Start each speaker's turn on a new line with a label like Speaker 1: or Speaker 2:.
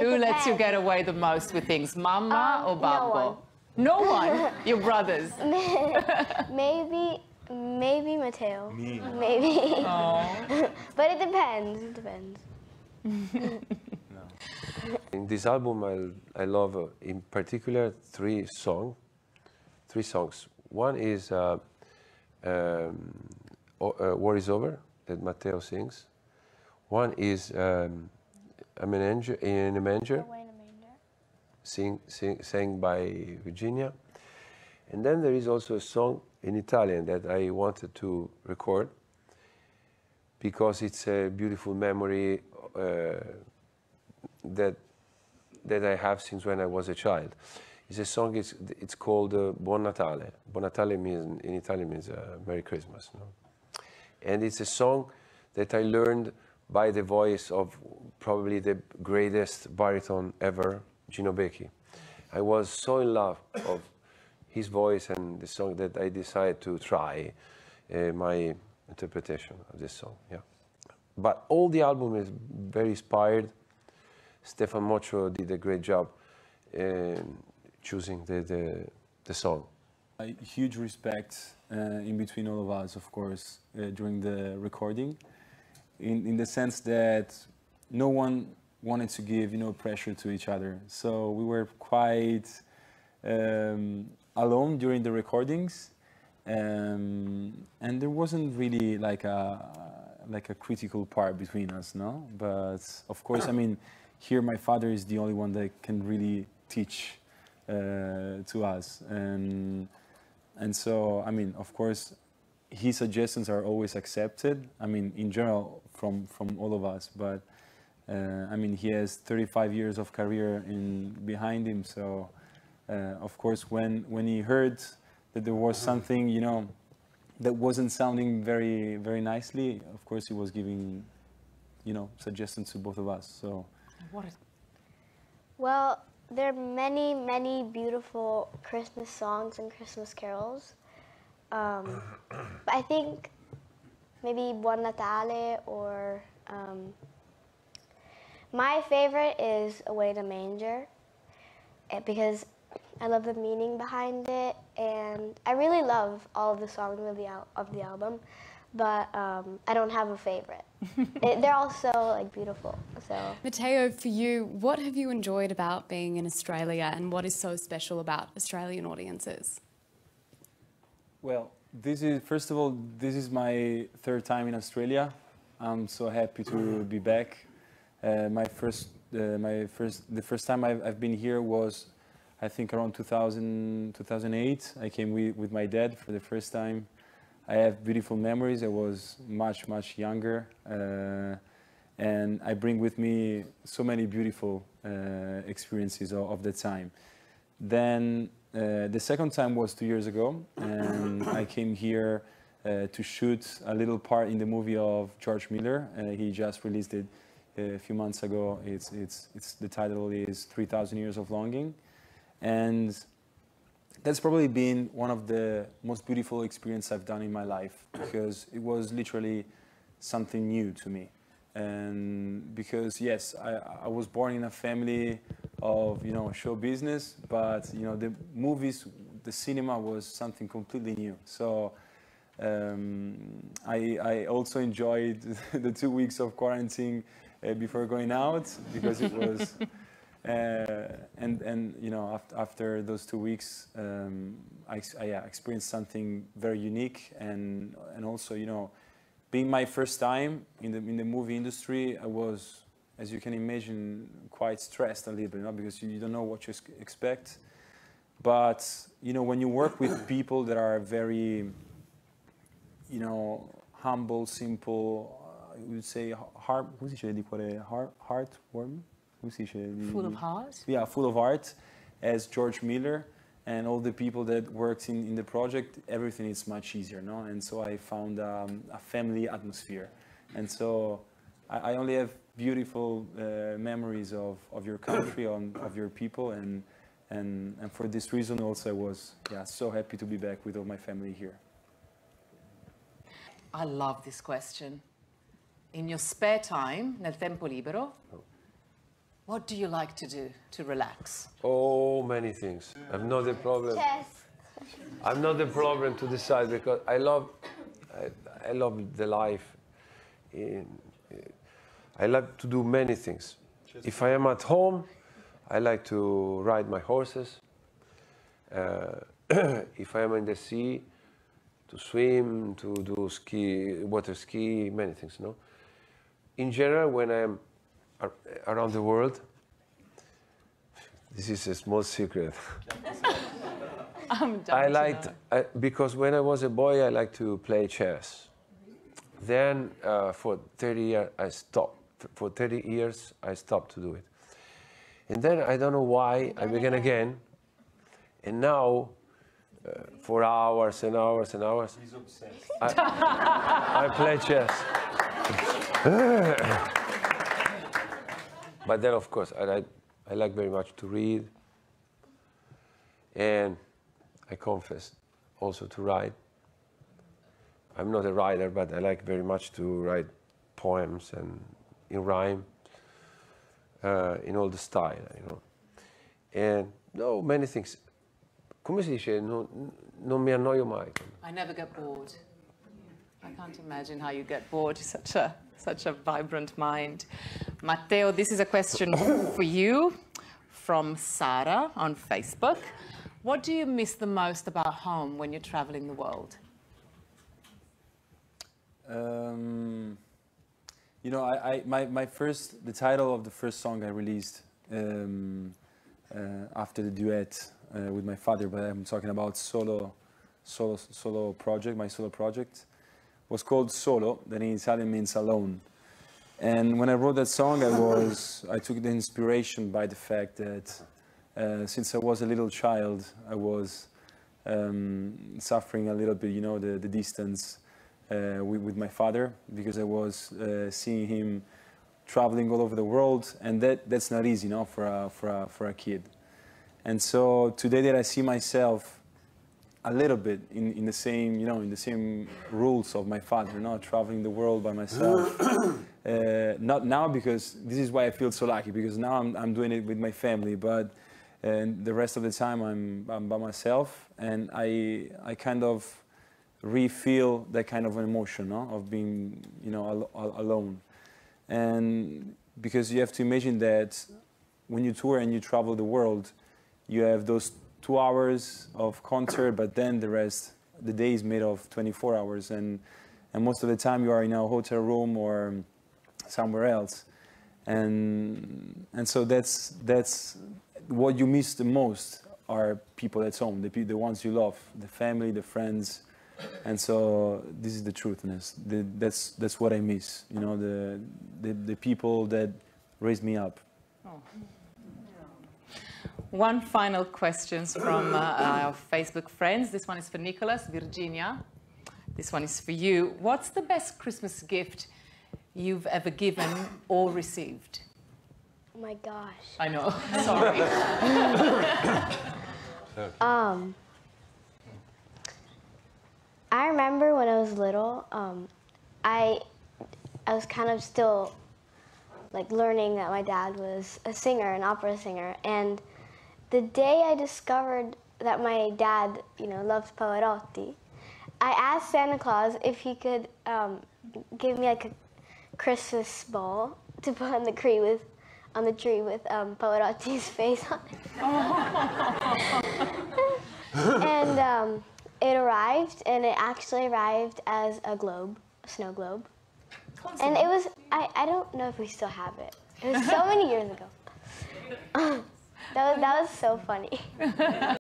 Speaker 1: Who lets you get away the most with things, Mama or Babbo? No one. Your brothers.
Speaker 2: Maybe Matteo.
Speaker 3: Me.
Speaker 2: Maybe.
Speaker 1: Oh.
Speaker 2: But it depends. It depends.
Speaker 3: No. In this album, I love, in particular, three songs. One is War is Over, that Matteo sings. One is I'm an Angel in a Manger, sang by Virginia. And then there is also a song in Italian that I wanted to record because it's a beautiful memory that I have since when I was a child. It's a song, it's called Buon Natale. Buon Natale means, in Italian means Merry Christmas. No? And it's a song that I learned by the voice of probably the greatest baritone ever, Gino Becchi. I was so in love of his voice and the song that I decided to try my interpretation of this song. Yeah, but all the album is very inspired. Stefan Mocho did a great job choosing the song.
Speaker 4: A huge respect in between all of us, of course, during the recording, in the sense that no one wanted to give, pressure to each other. So we were quite alone during the recordings, and there wasn't really like a critical part between us, no. But of course, I mean, here my father is the only one that can really teach to us, and so I mean, of course, his suggestions are always accepted. I mean, in general, from all of us, but. I mean, he has 35 years of career behind him, so of course, when he heard that there was something, that wasn't sounding very, very nicely, of course, he was giving, suggestions to both of us. So,
Speaker 2: Well, there are many, many beautiful Christmas songs and Christmas carols. But I think maybe Buon Natale or. My favorite is Away in a Manger because I love the meaning behind it, and I really love all of the songs of the album, but I don't have a favorite. They're all so beautiful. So
Speaker 5: Matteo, for you, what have you enjoyed about being in Australia, and what is so special about Australian audiences?
Speaker 4: Well, first of all, this is my third time in Australia. I'm so happy to be back. The first time I've been here was, I think, around 2008. I came with my dad for the first time. I have beautiful memories. I was much, much younger, and I bring with me so many beautiful experiences of that time. Then the second time was 2 years ago, and I came here to shoot a little part in the movie of George Miller. He just released it a few months ago. The title is 3,000 Years of Longing, and that's probably been one of the most beautiful experiences I've done in my life, because it was literally something new to me. And because yes, I was born in a family of show business, but the movies, the cinema was something completely new. So I also enjoyed the 2 weeks of quarantine before going out, because it was after those 2 weeks I experienced something very unique, and also being my first time in the movie industry, I was, as you can imagine, quite stressed a little bit, because you don't know what you expect. But when you work with people that are very humble, simple, I would say heartwarming.
Speaker 1: Full of heart?
Speaker 4: Yeah, full of heart, as George Miller, and all the people that worked in the project, everything is much easier, no? And so I found a family atmosphere. And so I only have beautiful memories of your country, of your people, and for this reason also I was so happy to be back with all my family here.
Speaker 1: I love this question. In your spare time, nel tempo libero, What do you like to do to relax?
Speaker 3: Oh, many things. I'm not the problem.
Speaker 2: Chess.
Speaker 3: I'm not the problem to decide because I love the life. I like to do many things. If I am at home, I like to ride my horses. If I am in the sea, to swim, to do ski, water ski, many things. No. In general, when I am around the world, this is a small secret. I liked because when I was a boy, I liked to play chess. Then for 30 years, I stopped. For 30 years, I stopped to do it. And then I don't know why I began again. And now, for hours and hours and hours,
Speaker 4: He's obsessed.
Speaker 3: I play chess. But then, of course, I like very much to read. And I confess also to write. I'm not a writer, but I like very much to write poems and in rhyme, in all the style, you know. And no, many things. Come si dice? Non mi annoio mai.
Speaker 1: I never get bored. I can't imagine how you get bored. Such a vibrant mind. Matteo, this is a question for you from Sara on Facebook. What do you miss the most about home when you're traveling the world?
Speaker 4: You know, the title of the first song I released after the duet with my father, but I'm talking about solo project, my solo project, was called Solo, that in Italian means alone. And when I wrote that song, I took the inspiration by the fact that since I was a little child, I was suffering a little bit, you know, the distance with my father, because I was seeing him traveling all over the world, and that's not easy, you know, for a kid. And so today that I see myself a little bit in the same, you know, in the same rules of my father, you know, traveling the world by myself. Not now, because this is why I feel so lucky, because now I'm doing it with my family, but the rest of the time I'm by myself, and I kind of re-feel that kind of an emotion, no? Of being, you know, alone. And because you have to imagine that when you tour and you travel the world, you have those 2 hours of concert, but then the day is made of 24 hours, and most of the time you are in a hotel room or somewhere else, and so that's what you miss the most are people at home, the ones you love, the family, the friends. And so this is the truthness. That's what I miss. You know, the people that raised me up.
Speaker 1: Oh. One final question from our Facebook friends. This one is for Nicholas, Virginia. This one is for you. What's the best Christmas gift you've ever given or received?
Speaker 2: Oh my gosh.
Speaker 1: I know. Sorry.
Speaker 2: I remember when I was little, I was kind of still like learning that my dad was a singer, an opera singer, and the day I discovered that my dad, you know, loved Pavarotti, I asked Santa Claus if he could give me like a Christmas ball to put on the tree with Pavarotti's face on it. And it arrived, and it actually arrived as a globe, a snow globe. And it was, I don't know if we still have it. It was so many years ago. That was so funny.